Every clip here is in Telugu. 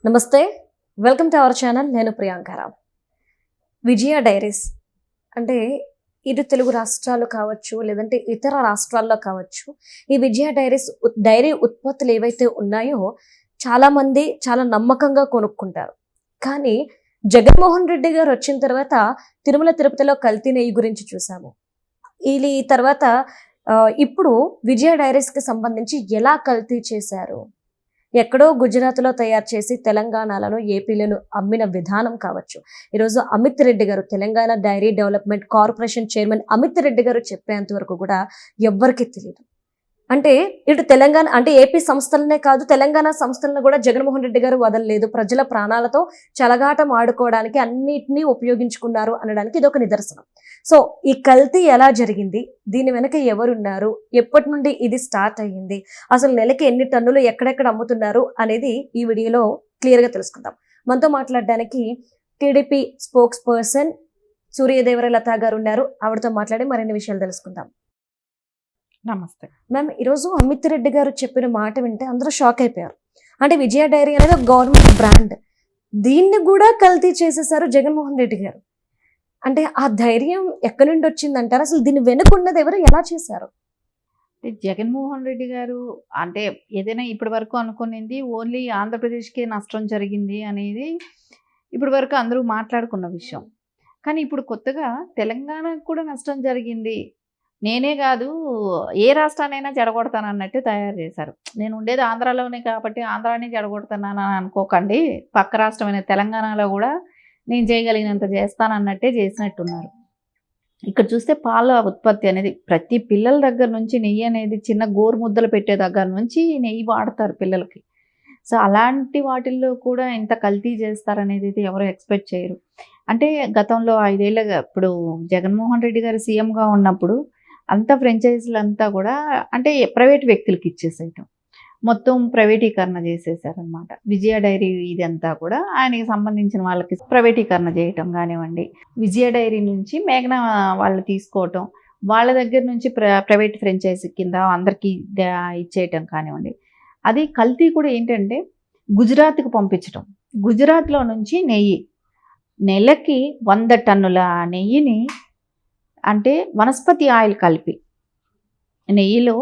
నమస్తే, వెల్కమ్ టు అవర్ ఛానల్. నేను ప్రియాంకారావు. విజయ డైరీస్ అంటే ఇటు తెలుగు రాష్ట్రాలు కావచ్చు, లేదంటే ఇతర రాష్ట్రాల్లో కావచ్చు, ఈ విజయ డైరీస్ డైరీ ఉత్పత్తులు ఏవైతే ఉన్నాయో చాలామంది చాలా నమ్మకంగా కొనుక్కుంటారు. కానీ జగన్మోహన్ రెడ్డి గారు వచ్చిన తర్వాత తిరుమల తిరుపతిలో కల్తీ నెయ్యి గురించి చూసాము. ఈ తర్వాత ఇప్పుడు విజయ డైరీస్కి సంబంధించి ఎలా కల్తీ చేశారు, ఎక్కడో గుజరాత్లో తయారు చేసి తెలంగాణలో ఏపీలను అమ్మిన విధానం కావచ్చు. ఈరోజు అమిత్ రెడ్డి గారు, Telangana dairy development corporation chairman Amit Reddy గారు చెప్పేంత వరకు కూడా ఎవ్వరికీ తెలియదు. అంటే ఇటు తెలంగాణ అంటే ఏపీ సంస్థలనే కాదు, తెలంగాణ సంస్థలను కూడా జగన్మోహన్ రెడ్డి గారు వదలలేదు. ప్రజల ప్రాణాలతో చెలగాటం ఆడుకోవడానికి అన్నిటినీ ఉపయోగించుకున్నారు అనడానికి ఇది ఒక నిదర్శనం. సో ఈ కల్తీ ఎలా జరిగింది, దీని వెనక ఎవరున్నారు, ఎప్పటి నుండి ఇది స్టార్ట్ అయ్యింది, అసలు నెలకి ఎన్ని టన్నులు ఎక్కడెక్కడ అమ్ముతున్నారు అనేది ఈ వీడియోలో క్లియర్గా తెలుసుకుందాం. మనతో మాట్లాడడానికి టీడీపీ స్పోక్స్ పర్సన్ సూర్యదేవర లత గారు ఉన్నారు. ఆవిడతో మాట్లాడి మరిన్ని విషయాలు తెలుసుకుందాం. నమస్తే మ్యామ్, ఈరోజు అమిత్ రెడ్డి గారు చెప్పిన మాట వింటే అందరూ షాక్ అయిపోయారు. అంటే విజయ డైరీ అనేది ఒక గవర్నమెంట్ బ్రాండ్, దీన్ని కూడా కల్తీ చేసేసారు జగన్మోహన్ రెడ్డి గారు. అంటే ఆ ధైర్యం ఎక్కడి నుండి వచ్చిందంటారు? అసలు దీన్ని వెనుకున్నది ఎవరు, ఎలా చేశారు? జగన్మోహన్ రెడ్డి గారు అంటే ఏదైనా ఇప్పటి వరకు అనుకునేది ఓన్లీ ఆంధ్రప్రదేశ్కే నష్టం జరిగింది అనేది ఇప్పటి వరకు అందరూ మాట్లాడుకున్న విషయం. కానీ ఇప్పుడు కొత్తగా తెలంగాణకు కూడా నష్టం జరిగింది, నేనే కాదు ఏ రాష్ట్రానైనా చెడగొడతాను అన్నట్టు తయారు చేశారు. నేను ఉండేది ఆంధ్రాలోనే కాబట్టి ఆంధ్రానే చెడగొడుతున్నాను అని అనుకోకండి, పక్క రాష్ట్రమైన తెలంగాణలో కూడా నేను చేయగలిగినంత చేస్తానన్నట్టే చేసినట్టున్నారు. ఇక్కడ చూస్తే పాల ఉత్పత్తి అనేది ప్రతి పిల్లల దగ్గర నుంచి నెయ్యి అనేది చిన్న గోరు ముద్దలు పెట్టే దగ్గర నుంచి నెయ్యి వాడతారు పిల్లలకి. సో అలాంటి వాటిల్లో కూడా ఇంత కల్తీ చేస్తారనేది అయితే ఎవరు ఎక్స్పెక్ట్ చేయరు. అంటే గతంలో 5 ఏళ్ళగా ఇప్పుడు జగన్మోహన్ రెడ్డి గారు సీఎంగా ఉన్నప్పుడు అంతా ఫ్రాంచైజీలు అంతా కూడా అంటే ప్రైవేట్ వ్యక్తులకి ఇచ్చేసేయటం, మొత్తం ప్రైవేటీకరణ చేసేసారనమాట. విజయ డైరీ ఇదంతా కూడా ఆయనకి సంబంధించిన వాళ్ళకి ప్రైవేటీకరణ చేయటం కానివ్వండి, విజయ డైరీ నుంచి మేఘనా వాళ్ళు తీసుకోవటం, వాళ్ళ దగ్గర నుంచి ప్రైవేట్ ఫ్రాంచైజీ కింద అందరికీ ఇచ్చేయటం కానివ్వండి. అది కల్తీ కూడా ఏంటంటే గుజరాత్కి పంపించటం. గుజరాత్లో నుంచి నెయ్యి నెలకి 100 టన్నుల నెయ్యిని అంటే వనస్పతి ఆయిల్ కలిపి, నెయ్యిలో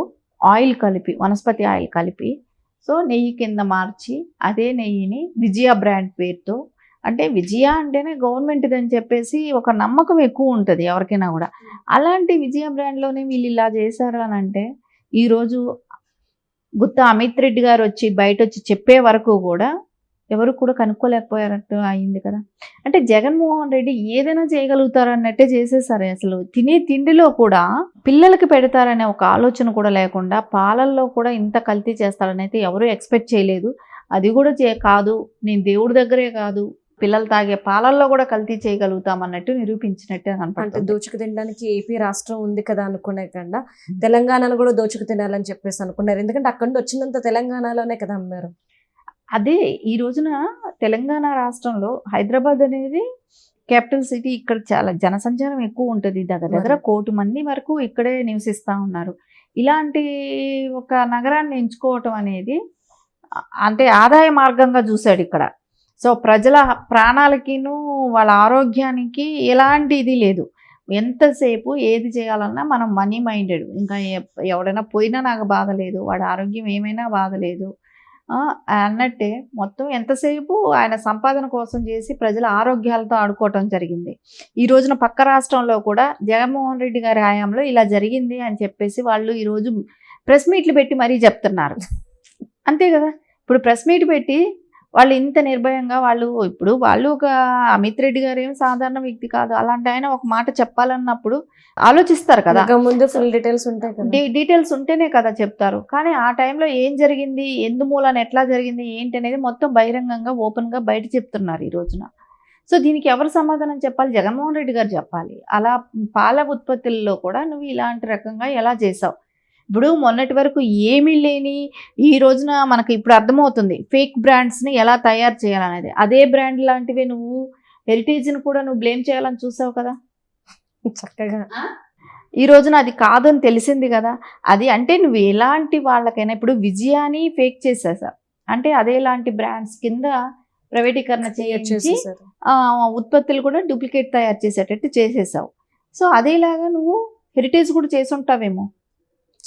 ఆయిల్ కలిపి వనస్పతి ఆయిల్ కలిపి సో నెయ్యి కింద మార్చి అదే నెయ్యిని విజయ బ్రాండ్ పేరుతో, అంటే విజయ అంటేనే గవర్నమెంట్ది అని చెప్పేసి ఒక నమ్మకం ఎక్కువ ఉంటుంది ఎవరికైనా కూడా. అలాంటి విజయ బ్రాండ్లోనే వీళ్ళు ఇలా చేశారు అని అంటే ఈరోజు గుత్తా అమిత్ రెడ్డి గారు వచ్చి బయట వచ్చి చెప్పే వరకు కూడా ఎవరు కూడా కనుక్కోలేకపోయారట్టు అయింది కదా. అంటే జగన్మోహన్ రెడ్డి ఏదైనా చేయగలుగుతారన్నట్టే చేసేసారు. అసలు తినే తిండిలో కూడా పిల్లలకి పెడతారనే ఒక ఆలోచన కూడా లేకుండా పాలల్లో కూడా ఇంత కల్తీ చేస్తారని అయితే ఎవరూ ఎక్స్పెక్ట్ చేయలేదు. అది కూడా కాదు, నేను దేవుడి దగ్గరే కాదు పిల్లలు తాగే పాలల్లో కూడా కల్తీ చేయగలుగుతామన్నట్టు నిరూపించినట్టే అంటే కనపడుతుంది. దోచుకు తినడానికి ఏపీ రాష్ట్రం ఉంది కదా అనుకునే కన్నా తెలంగాణను కూడా దోచుకు తినాలని చెప్పేసి అనుకున్నారు. ఎందుకంటే అక్కడ నుండి వచ్చినంత తెలంగాణలోనే కదా అమ్మారు. అదే ఈ రోజున తెలంగాణ రాష్ట్రంలో హైదరాబాద్ అనేది క్యాపిటల్ సిటీ, ఇక్కడ చాలా జనసంచారం ఎక్కువ ఉంటుంది. దగ్గర 1 కోటి మంది వరకు ఇక్కడే నివసిస్తూ ఉన్నారు. ఇలాంటి ఒక నగరాన్ని ఎంచుకోవటం అనేది అంటే ఆదాయ మార్గంగా చూశాడు ఇక్కడ. సో ప్రజల ప్రాణాలకిను వాళ్ళ ఆరోగ్యానికి ఎలాంటి ఇది లేదు. ఎంతసేపు ఏది చేయాలన్నా మనం మనీ మైండెడ్, ఇంకా ఎవడైనా పోయినా నాకు బాధ లేదు, వాడి ఆరోగ్యం ఏమైనా బాధ లేదు అన్నట్టే మొత్తం ఎంతసేపు ఆయన సంపాదన కోసం చేసి ప్రజల ఆరోగ్యాలతో ఆడుకోవటం జరిగింది. ఈ రోజున పక్క రాష్ట్రంలో కూడా జగన్మోహన్ రెడ్డి గారి హయాంలో ఇలా జరిగింది అని చెప్పేసి వాళ్ళు ఈరోజు ప్రెస్ మీట్లు పెట్టి మరీ చెప్తున్నారు. అంతే కదా, ఇప్పుడు ప్రెస్ మీట్ పెట్టి వాళ్ళు ఇంత నిర్భయంగా వాళ్ళు ఒక అమిత్ రెడ్డి గారు ఏం సాధారణ వ్యక్తి కాదు. అలాంటి ఆయన ఒక మాట చెప్పాలన్నప్పుడు ఆలోచిస్తారు కదా, ముందు ఫుల్ డీటెయిల్స్ ఉంటాయి కదా, డీటెయిల్స్ ఉంటేనే కదా చెప్తారు. కానీ ఆ టైంలో ఏం జరిగింది, ఎందుమూలన ఎట్లా జరిగింది ఏంటి అనేది మొత్తం బహిరంగంగా ఓపెన్గా బయట చెప్తున్నారు ఈ రోజున. సో దీనికి ఎవరు సమాధానం చెప్పాలి? జగన్మోహన్ రెడ్డి గారు చెప్పాలి. అలా పాల ఉత్పత్తుల్లో కూడా నువ్వు ఇలాంటి రకంగా ఎలా చేసావు? ఇప్పుడు మొన్నటి వరకు ఏమీ లేని ఈ రోజున మనకి ఇప్పుడు అర్థమవుతుంది ఫేక్ బ్రాండ్స్ని ఎలా తయారు చేయాలనేది. అదే బ్రాండ్ లాంటివే నువ్వు హెరిటేజ్ని కూడా నువ్వు బ్లేమ్ చేయాలని చూసావు కదా చక్కగా. ఈ రోజున అది కాదని తెలిసింది కదా. అది అంటే నువ్వు ఎలాంటి వాళ్ళకైనా ఇప్పుడు విజయాన్ని ఫేక్ చేసేసావు అంటే అదేలాంటి బ్రాండ్స్ కింద ప్రైవేటీకరణ Create చేయించి చేసేసారు. ఉత్పత్తులు కూడా డూప్లికేట్ తయారు చేసేటట్టు చేసేసావు. సో అదేలాగా నువ్వు హెరిటేజ్ కూడా చేసి ఉంటావేమో.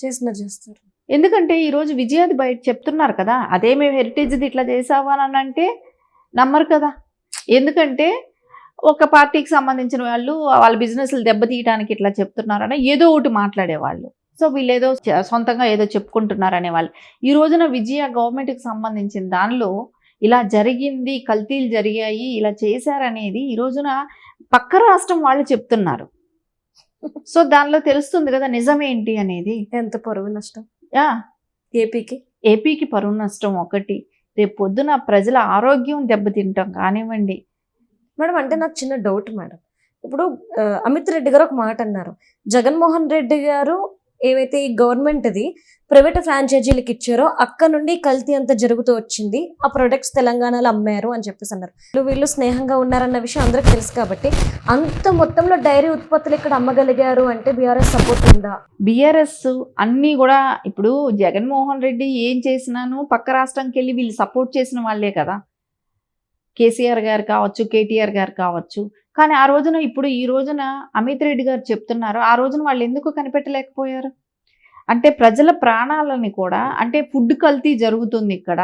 చేస్తారు. ఎందుకంటే ఈరోజు విజయాది బయట చెప్తున్నారు కదా, అదే మేము హెరిటేజ్ది ఇట్లా చేసావా అని అంటే నమ్మరు కదా. ఎందుకంటే ఒక పార్టీకి సంబంధించిన వాళ్ళు వాళ్ళ బిజినెస్లు దెబ్బతీయడానికి ఇట్లా చెప్తున్నారని ఏదో ఒకటి మాట్లాడేవాళ్ళు. సో వీళ్ళు ఏదో సొంతంగా ఏదో చెప్పుకుంటున్నారనే వాళ్ళు. ఈ రోజున విజయ గవర్నమెంట్కి సంబంధించిన దానిలో ఇలా జరిగింది, కల్తీలు జరిగాయి, ఇలా చేశారనేది ఈ రోజున పక్క రాష్ట్రం వాళ్ళు చెప్తున్నారు. సో దానిలో తెలుస్తుంది కదా నిజమేంటి అనేది. ఎంత పరువు నష్టం యా, ఏపీకి పరువు నష్టం ఒకటి, రేపు పొద్దున ప్రజల ఆరోగ్యం దెబ్బతింటాం కానివ్వండి. మేడం. అంటే నాకు చిన్న డౌట్ మేడం. ఇప్పుడు అమిత్ రెడ్డి గారు ఒక మాట అన్నారు, జగన్మోహన్ రెడ్డి గారు ఏవైతే ఈ గవర్నమెంట్ది ప్రైవేట్ ఫ్రాంచైజీలకు ఇచ్చారో అక్కడ నుండి కల్తీ అంతా జరుగుతూ వచ్చింది, ఆ ప్రొడక్ట్స్ తెలంగాణలో అమ్మారు అని చెప్పేసి అన్నారు. వీళ్ళు స్నేహంగా ఉన్నారన్న విషయం అందరికి తెలుసు కాబట్టి అంత మొత్తంలో డైరీ ఉత్పత్తులు ఇక్కడ అమ్మగలిగారు అంటే బీఆర్ఎస్ సపోర్ట్ ఉందా? బీఆర్ఎస్ అన్నీ కూడా ఇప్పుడు జగన్మోహన్ రెడ్డి ఏం చేసినాను పక్క రాష్ట్రంకి వెళ్ళి వీళ్ళు సపోర్ట్ చేసిన వాళ్ళే కదా. కేసీఆర్ గారు కావచ్చు, కేటీఆర్ గారు కావచ్చు. కానీ ఆ రోజున ఇప్పుడు ఈ రోజున అమిత్ రెడ్డి గారు చెప్తున్నారు, ఆ రోజున వాళ్ళు ఎందుకు కనిపెట్టలేకపోయారు అంటే ప్రజల ప్రాణాలని కూడా, అంటే ఫుడ్ కల్తీ జరుగుతుంది ఇక్కడ,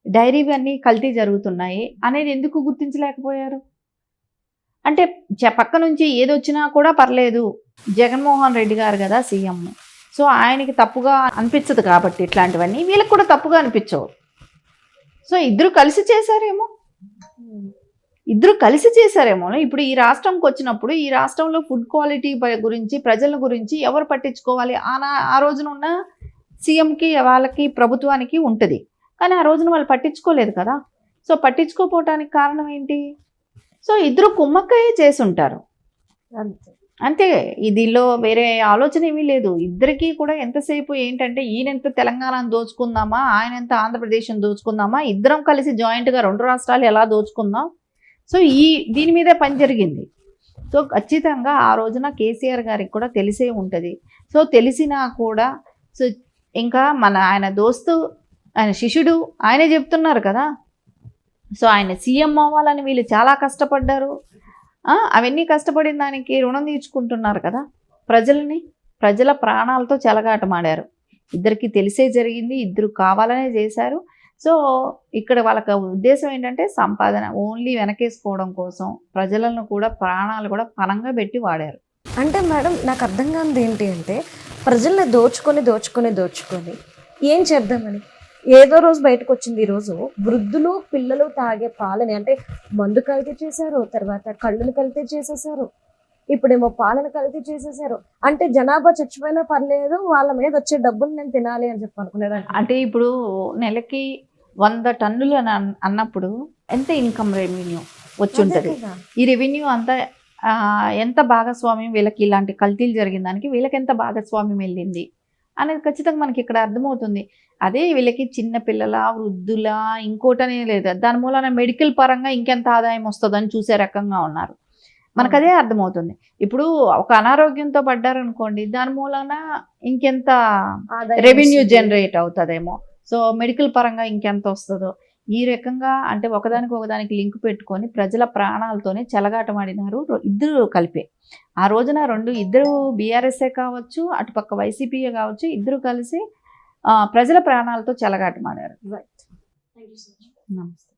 డైరీ అన్నీ కల్తీ జరుగుతున్నాయి అనేది ఎందుకు గుర్తించలేకపోయారు? అంటే పక్క నుంచి ఏదొచ్చినా కూడా పర్లేదు, జగన్మోహన్ రెడ్డి గారు కదా సీఎం, సో ఆయనకి తప్పుగా అనిపించదు కాబట్టి ఇట్లాంటివన్నీ వీళ్ళకి కూడా తప్పుగా అనిపించవు. సో ఇద్దరు కలిసి చేశారేమో. ఇప్పుడు ఈ రాష్ట్రంకి వచ్చినప్పుడు ఈ రాష్ట్రంలో ఫుడ్ క్వాలిటీ గురించి, ప్రజల గురించి ఎవరు పట్టించుకోవాలి? ఆ రోజున ఉన్న సీఎంకి, వాళ్ళకి, ప్రభుత్వానికి ఉంటుంది. కానీ ఆ రోజున వాళ్ళు పట్టించుకోలేదు కదా. సో పట్టించుకోపోవటానికి కారణం ఏంటి? సో ఇద్దరు కుమ్మక్కయ్యే చేసి ఉంటారు అంతే. దీనిలో వేరే ఆలోచన ఏమీ లేదు. ఇద్దరికీ కూడా ఎంతసేపు ఏంటంటే ఈయనెంత తెలంగాణను దోచుకుందామా, ఆయనంత ఆంధ్రప్రదేశ్ని దోచుకుందామా, ఇద్దరం కలిసి జాయింట్గా 2 రాష్ట్రాలు ఎలా దోచుకుందాం. సో దీని మీదే పని జరిగింది. సో ఖచ్చితంగా ఆ రోజున కేసీఆర్ గారికి కూడా తెలిసే ఉంటుంది. సో తెలిసినా కూడా సో ఇంకా ఆయన దోస్తు, ఆయన శిష్యుడు ఆయనే చెప్తున్నారు కదా. సో ఆయన సీఎం అవ్వాలని వీళ్ళు చాలా కష్టపడ్డారు. అవన్నీ కష్టపడిన దానికి రుణం తీర్చుకుంటున్నారు కదా. ప్రజల ప్రాణాలతో చెలగాటమాడారు. ఇద్దరికి తెలిసే జరిగింది, ఇద్దరు కావాలనే చేశారు. సో ఇక్కడ వాళ్ళకి ఉద్దేశం ఏంటంటే సంపాదన ఓన్లీ వెనకేసుకోవడం కోసం ప్రజలను కూడా ప్రాణాలు కూడా పణంగా పెట్టి వాడారు. అంటే మేడం నాకు అర్థం కానిది ఏంటి అంటే ప్రజల్ని దోచుకొని ఏం చేద్దామని ఏదో రోజు బయటకు వచ్చింది. ఈరోజు వృద్ధులు, పిల్లలు తాగే పాలని అంటే మందు కల్తీ చేశారు, తర్వాత కళ్ళును కల్తీ చేసేసారు, ఇప్పుడేమో పాలను కల్తీ చేసేసారు. అంటే జనాభా చచ్చిపోయినా పర్లేదు, వాళ్ళ మీద వచ్చే డబ్బులు నేను తినాలి అని చెప్పి అనుకునేదాన్ని. అంటే ఇప్పుడు నెలకి 100 టన్నులు అన్నప్పుడు ఎంత ఇన్కమ్ రెవెన్యూ వచ్చి ఉంటుంది? ఈ రెవెన్యూ అంతా ఎంత భాగస్వామ్యం వీళ్ళకి, ఇలాంటి కల్తీలు జరిగిన దానికి వీళ్ళకి ఎంత భాగస్వామ్యం వెళ్ళింది అనేది ఖచ్చితంగా మనకి ఇక్కడ అర్థమవుతుంది. అదే వీళ్ళకి చిన్న పిల్లల, వృద్ధుల, ఇంకోటనే లేదు, దాని మూలన మెడికల్ పరంగా ఇంకెంత ఆదాయం వస్తుందని చూసే రకంగా ఉన్నారు. మనకు అదే అర్థమవుతుంది. ఇప్పుడు ఒక అనారోగ్యంతో పడ్డారనుకోండి, దాని మూలన ఇంకెంత రెవెన్యూ జనరేట్ అవుతుందేమో, సో మెడికల్ పరంగా ఇంకెంత వస్తుందో, ఈ రకంగా అంటే ఒకదానికి లింక్ పెట్టుకొని ప్రజల ప్రాణాలతోనే చెలగాటమాడినారు ఇద్దరు కలిపే. ఆ రోజున ఇద్దరు బీఆర్ఎస్ఏ కావచ్చు, అటుపక్క వైసీపీఏ కావచ్చు, ఇద్దరు కలిసి ప్రజల ప్రాణాలతో చెలగాటమాడారు. రైట్. Thank you so much. నమస్తే.